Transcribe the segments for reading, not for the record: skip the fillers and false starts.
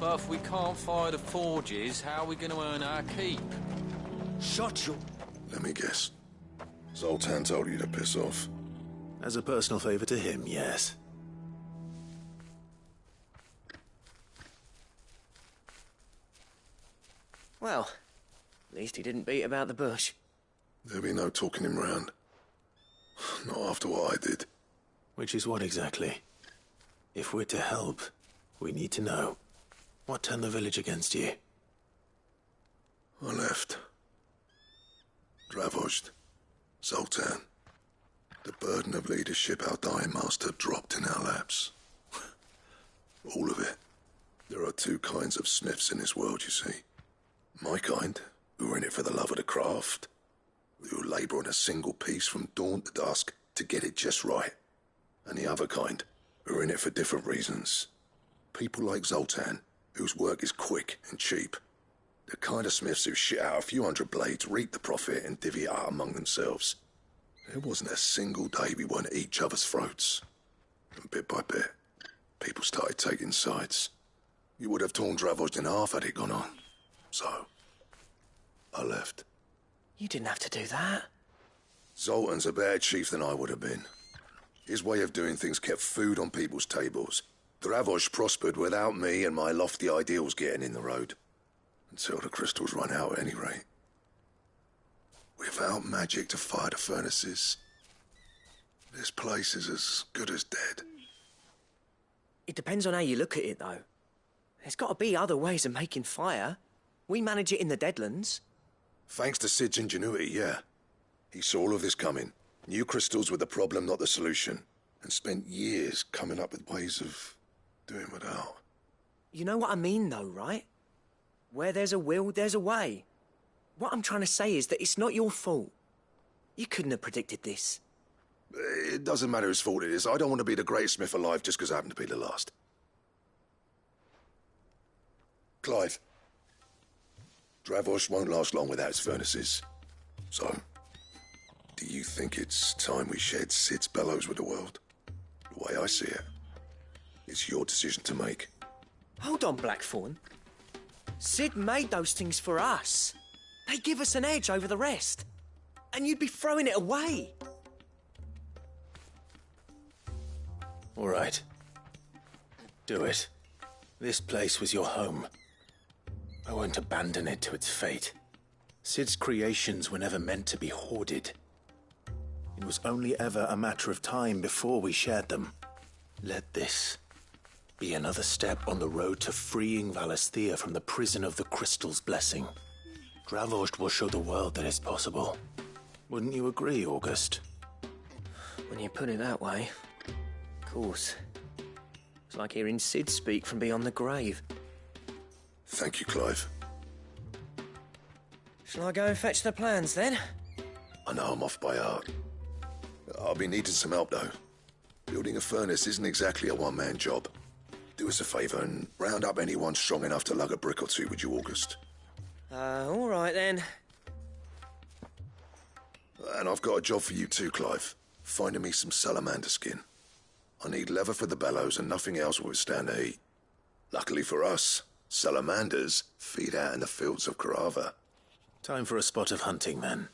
But if we can't fire the forges, how are we going to earn our keep? Shut your... Let me guess. Zoltan told you to piss off. As a personal favor to him, yes. Well, at least he didn't beat about the bush. There'll be no talking him round. Not after what I did. Which is what exactly? If we're to help, we need to know. What turned the village against you? I left. Dravozd. Zoltan. The burden of leadership our dying master dropped in our laps. All of it. There are two kinds of smiths in this world, you see. My kind, who are in it for the love of the craft, who labour on a single piece from dawn to dusk to get it just right. And the other kind, who are in it for different reasons. People like Zoltan, whose work is quick and cheap. The kind of smiths who shit out a few hundred blades, reap the profit, and divvy it out among themselves. There wasn't a single day we weren't at each other's throats. And bit by bit, people started taking sides. You would have torn Dravozd in half had it gone on. So, I left. You didn't have to do that. Zoltan's a better chief than I would have been. His way of doing things kept food on people's tables. Dravozd prospered without me and my lofty ideals getting in the road. Until the crystals run out at any rate. Without magic to fire the furnaces, this place is as good as dead. It depends on how you look at it, though. There's got to be other ways of making fire. We manage it in the Deadlands. Thanks to Sid's ingenuity, yeah. He saw all of this coming. Knew crystals were the problem, not the solution. And spent years coming up with ways of doing without. You know what I mean, though, right? Where there's a will, there's a way. What I'm trying to say is that it's not your fault. You couldn't have predicted this. It doesn't matter whose fault it is. I don't want to be the greatest smith alive just because I happen to be the last. Clive. Dravozd won't last long without its furnaces. So, do you think it's time we shared Sid's bellows with the world? The way I see it, it's your decision to make. Hold on, Blackthorn. Sid made those things for us. They give us an edge over the rest. And you'd be throwing it away. All right. Do it. This place was your home. I won't abandon it to its fate. Sid's creations were never meant to be hoarded. It was only ever a matter of time before we shared them. Let this be another step on the road to freeing Valisthea from the prison of the Crystal's blessing. Dravozd will show the world that it's possible. Wouldn't you agree, August? When you put it that way, of course. It's like hearing Sid speak from beyond the grave. Thank you, Clive. Shall I go and fetch the plans, then? I know I'm off by heart. I'll be needing some help, though. Building a furnace isn't exactly a one-man job. Do us a favour and round up anyone strong enough to lug a brick or two, would you, August? All right, then. And I've got a job for you too, Clive. Finding me some salamander skin. I need leather for the bellows and nothing else will withstand the heat. Luckily for us, salamanders feed out in the fields of Carava. Time for a spot of hunting, then.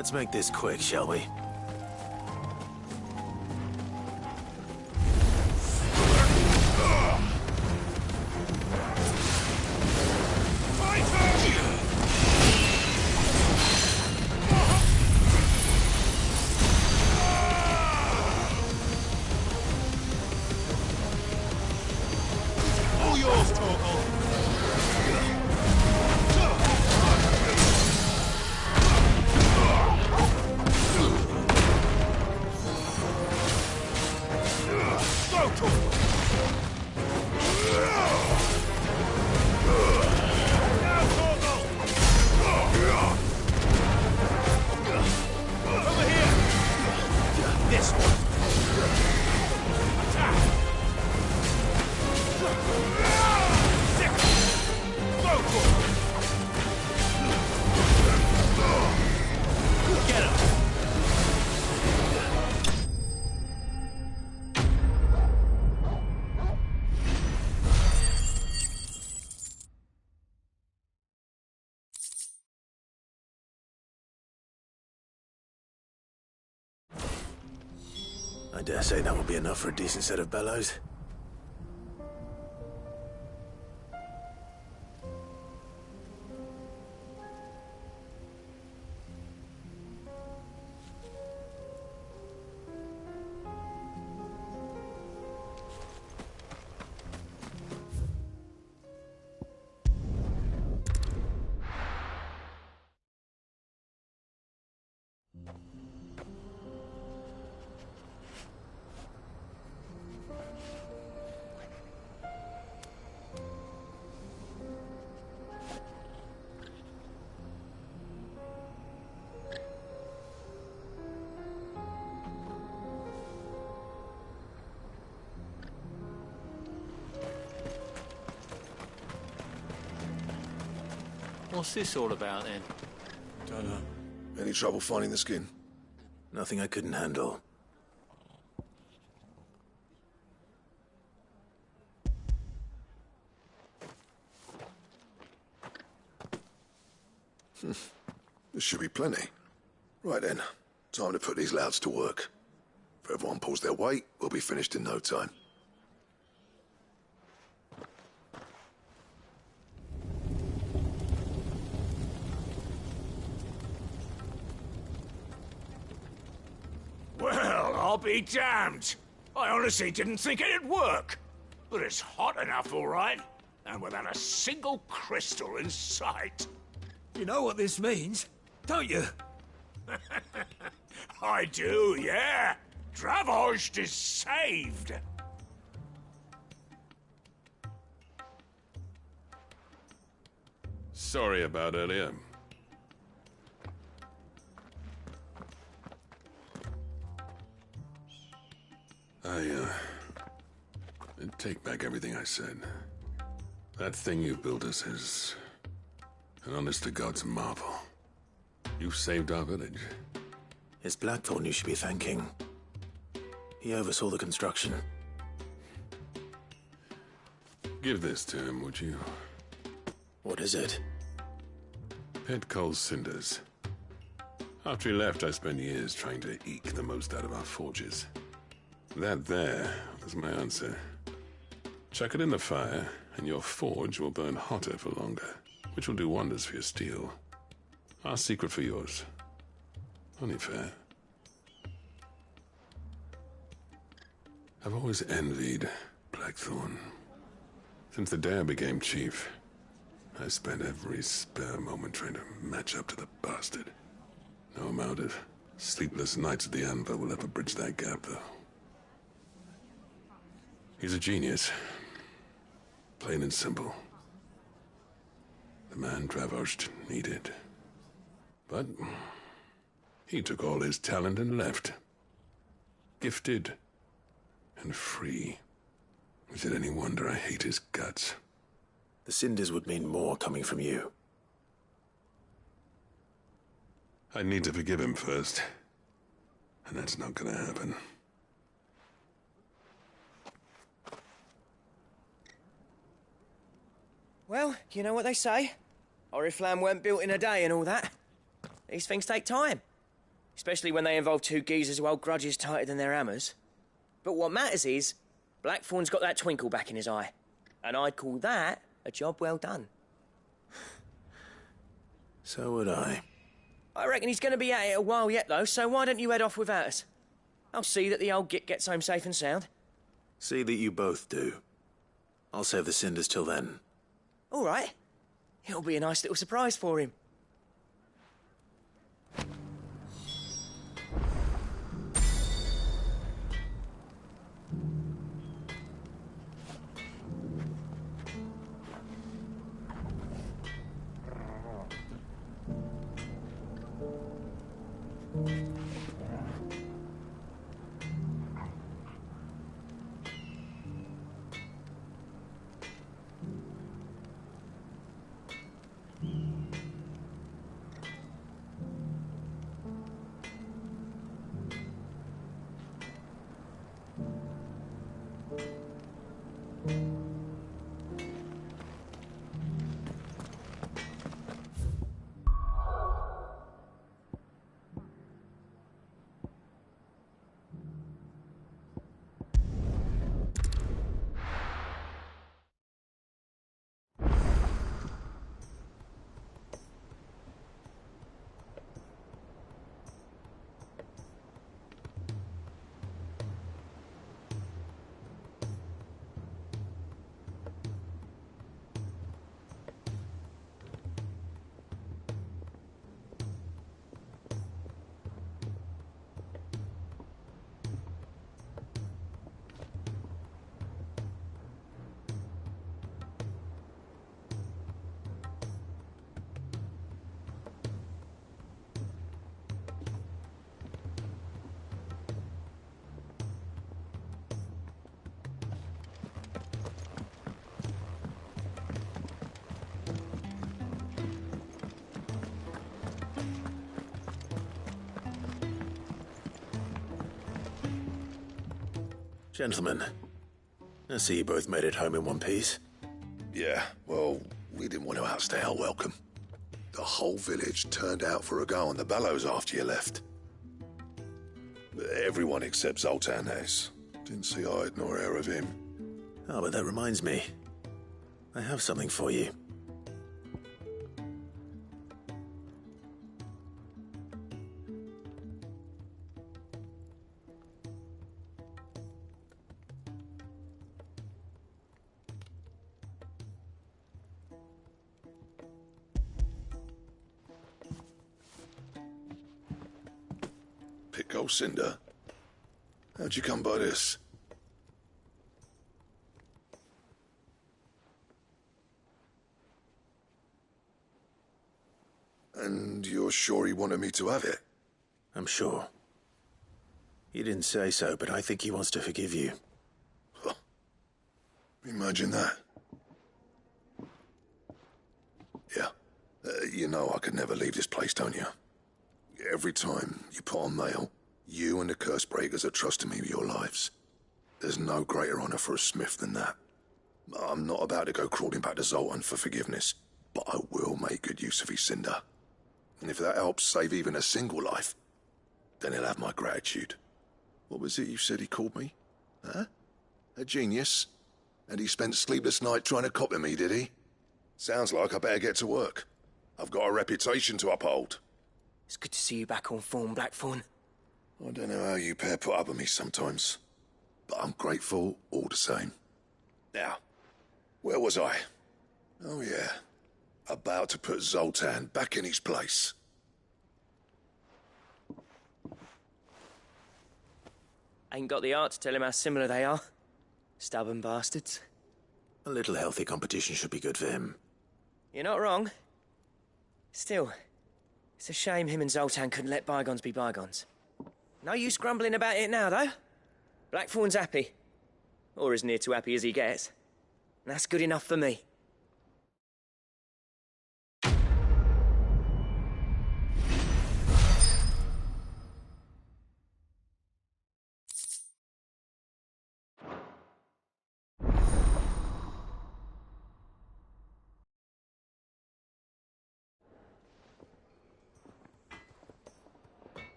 Let's make this quick, shall we? All yours, Torgal. I dare say that will be enough for a decent set of bellows. What's this all about, then? Don't know. Any trouble finding the skin? Nothing I couldn't handle. There should be plenty. Right then, time to put these louds to work. If everyone pulls their weight, we'll be finished in no time. Well, I'll be damned. I honestly didn't think it'd work. But it's hot enough, all right. And without a single crystal in sight. You know what this means, don't you? I do, yeah. Dravost is saved. Sorry about earlier. I take back everything I said. That thing you built us is an honest-to-God's marvel. You saved our village. It's Blackthorn you should be thanking. He oversaw the construction. Give this to him, would you? What is it? Pet Cole's cinders. After he left, I spent years trying to eke the most out of our forges. That there was my answer. Chuck it in the fire, and your forge will burn hotter for longer, which will do wonders for your steel. Our secret for yours. Only fair. I've always envied Blackthorn. Since the day I became chief, I spent every spare moment trying to match up to the bastard. No amount of sleepless nights at the Anvil will ever bridge that gap, though. He's a genius. Plain and simple. The man Dravost needed. But he took all his talent and left. Gifted and free. Is it any wonder I hate his guts? The cinders would mean more coming from you. I need to forgive him first. And that's not gonna happen. Well, you know what they say. Oriflamme weren't built in a day and all that. These things take time. Especially when they involve two geezers who hold grudges tighter than their hammers. But what matters is, Blackthorn's got that twinkle back in his eye. And I'd call that a job well done. So would I. I reckon he's going to be at it a while yet, though, so why don't you head off without us? I'll see that the old git gets home safe and sound. See that you both do. I'll save the cinders till then. All right. It'll be a nice little surprise for him. Gentlemen, I see you both made it home in one piece. Yeah, well, we didn't want to outstay our welcome. The whole village turned out for a go on the bellows after you left. Everyone except Zoltan has. Didn't see hide nor hair of him. Oh, but that reminds me. I have something for you. Pitco Cinder? How'd you come by this? And you're sure he wanted me to have it? I'm sure. He didn't say so, but I think he wants to forgive you. Huh. Imagine that. Yeah. You know I could never leave this place, don't you? Every time you put on mail, you and the Curse Breakers are trusting me with your lives. There's no greater honor for a smith than that. I'm not about to go crawling back to Zoltan for forgiveness, but I will make good use of his cinder. And if that helps save even a single life, then he'll have my gratitude. What was it you said he called me? Huh? A genius? And he spent sleepless night trying to copy me, did he? Sounds like I better get to work. I've got a reputation to uphold. It's good to see you back on form, Blackthorn. I don't know how you pair put up with me sometimes, but I'm grateful all the same. Now, where was I? Oh yeah, about to put Zoltan back in his place. Ain't got the art to tell him how similar they are. Stubborn bastards. A little healthy competition should be good for him. You're not wrong. Still, it's a shame him and Zoltan couldn't let bygones be bygones. No use grumbling about it now, though. Blackthorn's happy. Or as near to happy as he gets. And that's good enough for me.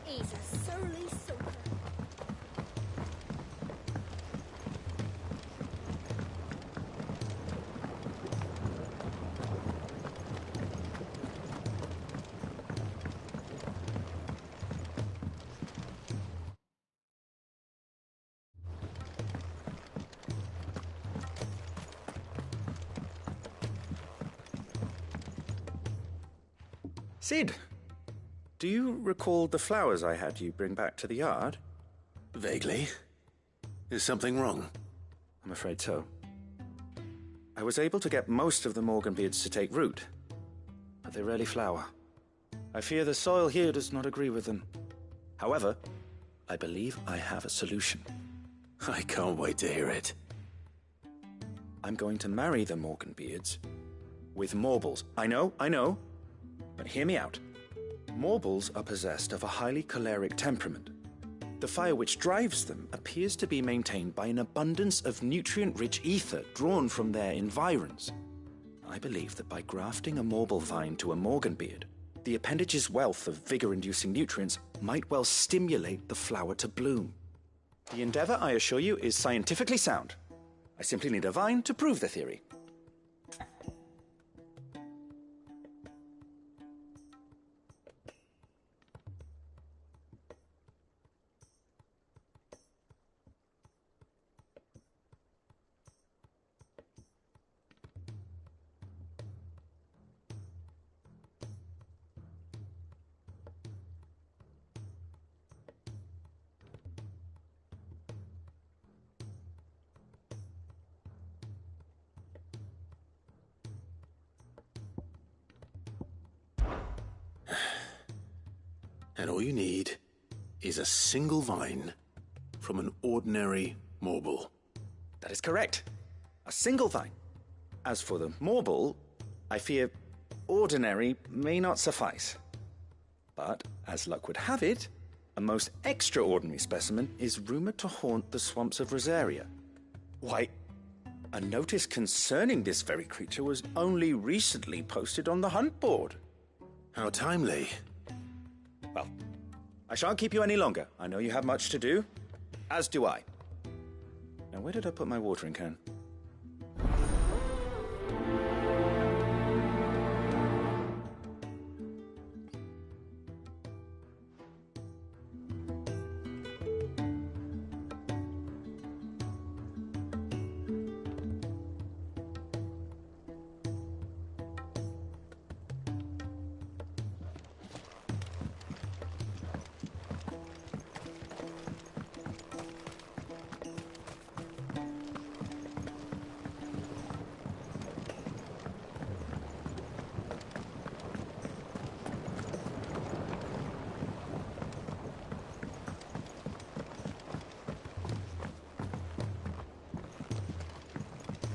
He's a surly soaker. Sid, do you recall the flowers I had you bring back to the yard? Vaguely. Is something wrong? I'm afraid so. I was able to get most of the Morganbeards to take root, but they rarely flower. I fear the soil here does not agree with them. However, I believe I have a solution. I can't wait to hear it. I'm going to marry the Morganbeards with Morbles. I know, but hear me out. Morbles are possessed of a highly choleric temperament. The fire which drives them appears to be maintained by an abundance of nutrient-rich ether drawn from their environs. I believe that by grafting a Morble vine to a Morganbeard, the appendage's wealth of vigor-inducing nutrients might well stimulate the flower to bloom. The endeavor, I assure you, is scientifically sound. I simply need a vine to prove the theory. And all you need is a single vine from an ordinary Morble. That is correct. A single vine. As for the Morble, I fear ordinary may not suffice. But, as luck would have it, a most extraordinary specimen is rumored to haunt the swamps of Rosaria. Why, a notice concerning this very creature was only recently posted on the hunt board. How timely. Well, I shan't keep you any longer. I know you have much to do, as do I. Now, where did I put my watering can?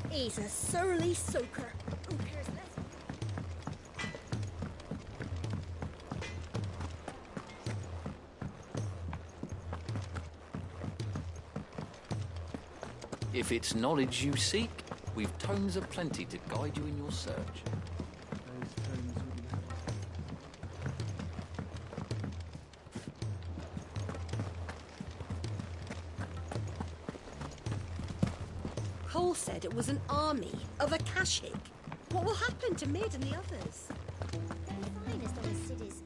He's a surly soaker. Who cares less? If it's knowledge you seek, we've tomes aplenty to guide you in your search. Cole said it was an army of Akashic. What will happen to Mid and the others? They're fine as long as Sid is.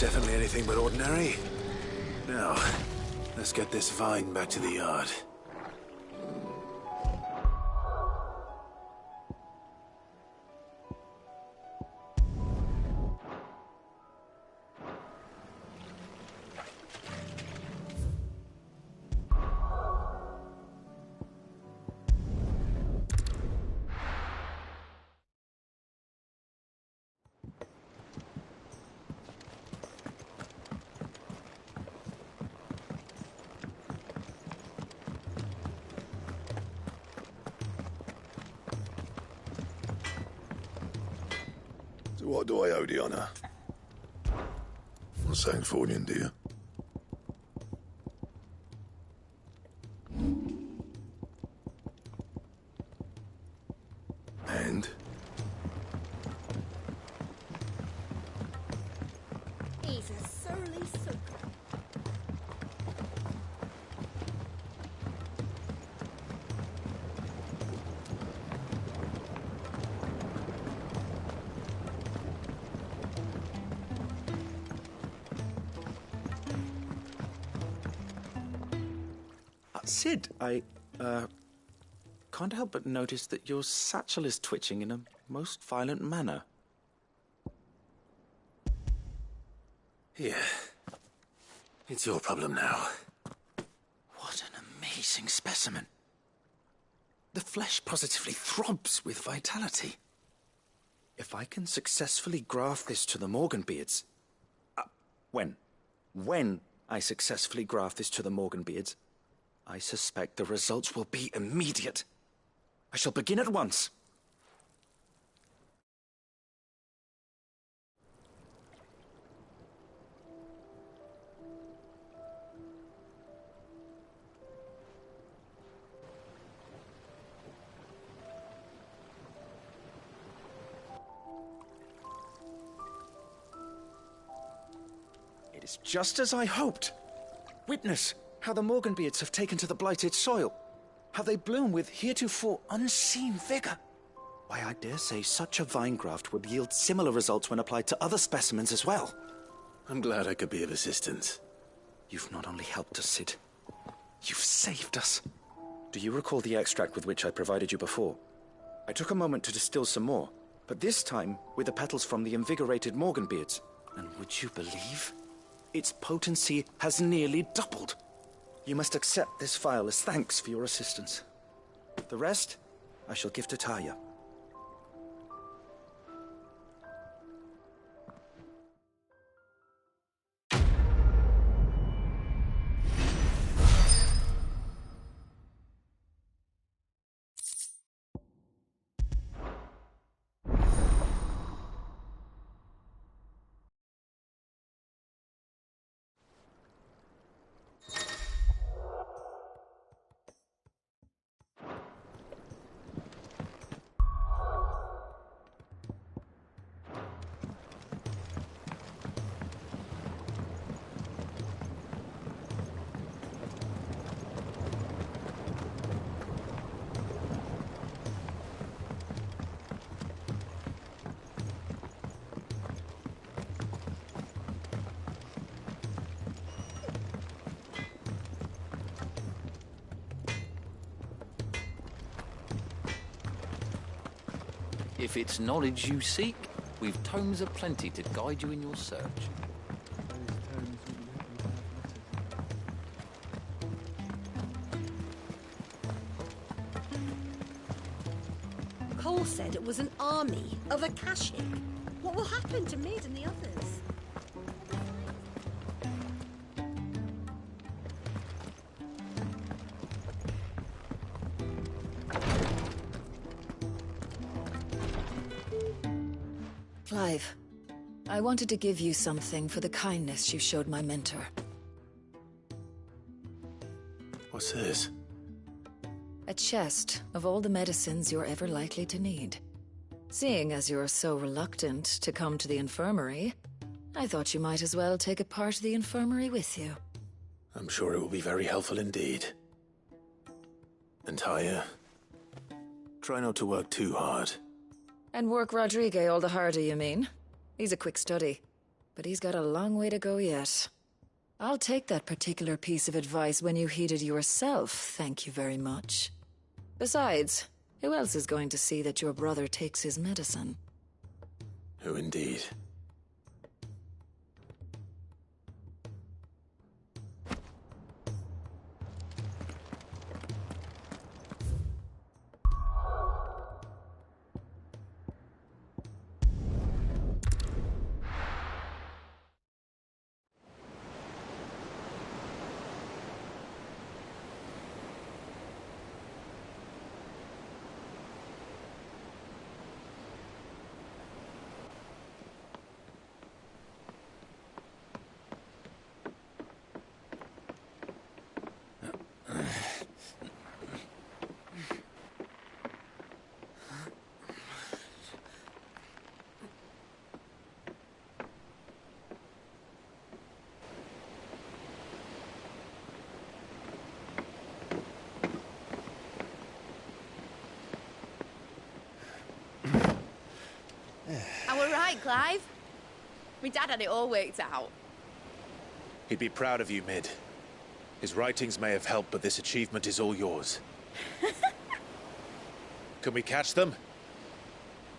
Definitely anything but ordinary. Now, let's get this vine back to the yard. So what do I owe the honour? What's saying for you, dear? And? He's a surly sucker. Sid, I can't help but notice that your satchel is twitching in a most violent manner. Here. It's your problem now. What an amazing specimen. The flesh positively throbs with vitality. If I can successfully graft this to the Morganbeards... When I successfully graft this to the Morganbeards, I suspect the results will be immediate. I shall begin at once. It is just as I hoped. Witness how the Morganbeards have taken to the blighted soil. How they bloom with heretofore unseen vigor. Why, I dare say such a vine graft would yield similar results when applied to other specimens as well. I'm glad I could be of assistance. You've not only helped us, Sid. You've saved us. Do you recall the extract with which I provided you before? I took a moment to distill some more, but this time with the petals from the invigorated Morganbeards. And would you believe? Its potency has nearly doubled. You must accept this vial as thanks for your assistance. The rest, I shall give to Taya. If it's knowledge you seek, we've tomes aplenty to guide you in your search. Cole said it was an army of Akashic. What will happen to Mid and the others? Clive, I wanted to give you something for the kindness you showed my mentor. What's this? A chest of all the medicines you're ever likely to need. Seeing as you're so reluctant to come to the infirmary, I thought you might as well take a part of the infirmary with you. I'm sure it will be very helpful indeed. And Taya, try not to work too hard. And work Rodrigue all the harder, you mean? He's a quick study, but he's got a long way to go yet. I'll take that particular piece of advice when you heed it yourself, thank you very much. Besides, who else is going to see that your brother takes his medicine? Who indeed? right, Clive. My dad had it all worked out. He'd be proud of you, Mid. His writings may have helped, but this achievement is all yours. Can we catch them?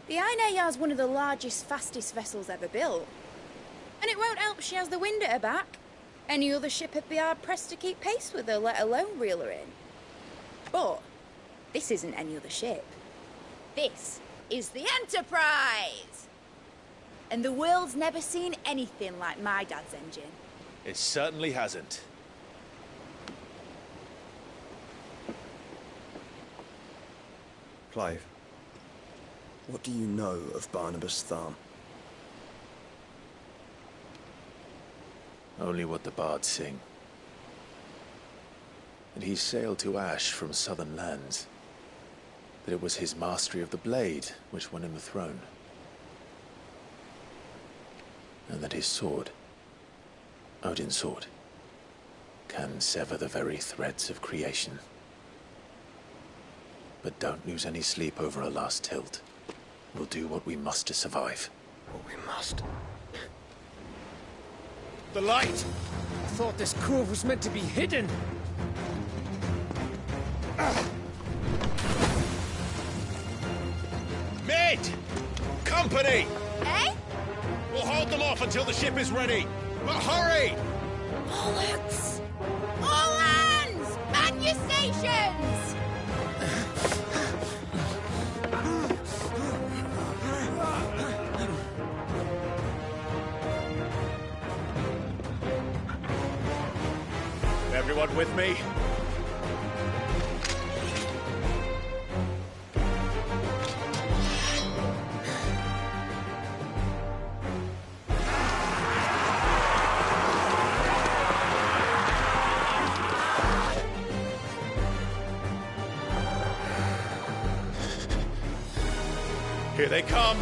The Aina Yar's one of the largest, fastest vessels ever built. And it won't help she has the wind at her back. Any other ship would be hard-pressed to keep pace with her, let alone reel her in. But this isn't any other ship. This is the Enterprise! And the world's never seen anything like my dad's engine. It certainly hasn't. Clive, what do you know of Barnabas Tharm? Only what the bards sing. And he sailed to Ash from southern lands. That it was his mastery of the blade which won him the throne. And that his sword, Odin's sword, can sever the very threads of creation. But don't lose any sleep over a last tilt. We'll do what we must to survive. What we must. The light! I thought this cove was meant to be hidden. Mid! Company! Eh? We'll hold them off until the ship is ready. But hurry! Bollocks! All hands! Man your stations! Everyone with me? Here they come!